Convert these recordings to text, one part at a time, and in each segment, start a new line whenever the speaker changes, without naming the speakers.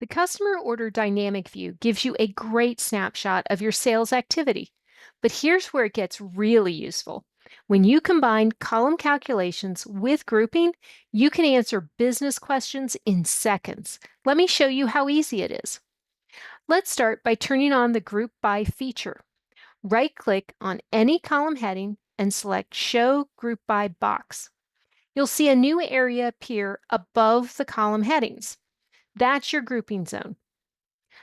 The customer order dynamic view gives you a great snapshot of your sales activity. But here's where it gets really useful. When you combine column calculations with grouping, you can answer business questions in seconds. Let me show you how easy it is. Let's start by turning on the Group By feature. Right-click on any column heading and select Show Group By box. You'll see a new area appear above the column headings. That's your grouping zone.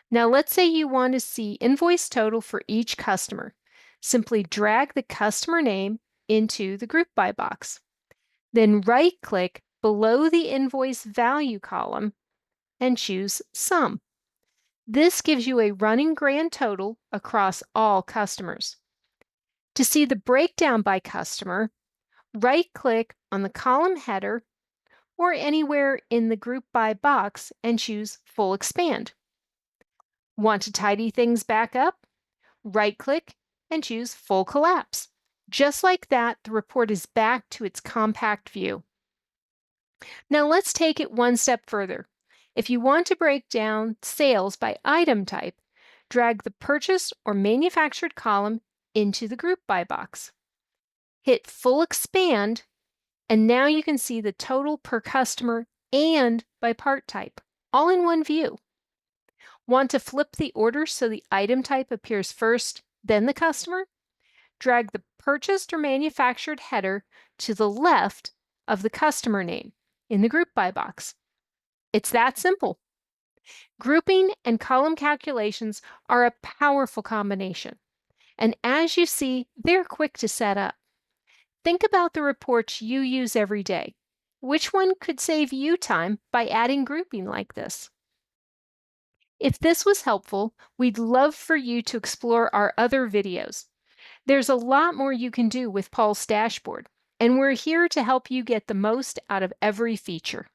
Now let's say you want to see invoice total for each customer. Simply drag the customer name into the Group By box. Then right-click below the invoice value column and choose Sum. This gives you a running grand total across all customers. To see the breakdown by customer, right-click on the column header or anywhere in the Group By box and choose Full Expand. Want to tidy things back up? Right-click and choose Full Collapse. Just like that, the report is back to its compact view. Now let's take it one step further. If you want to break down sales by item type, drag the purchased or manufactured column into the Group By box. Hit Full Expand, and now you can see the total per customer and by part type, all in one view. Want to flip the order so the item type appears first, then the customer? Drag the purchased or manufactured header to the left of the customer name in the Group By box. It's that simple. Grouping and column calculations are a powerful combination. And as you see, they're quick to set up. Think about the reports you use every day. Which one could save you time by adding grouping like this? If this was helpful, we'd love for you to explore our other videos. There's a lot more you can do with Paul's dashboard, and we're here to help you get the most out of every feature.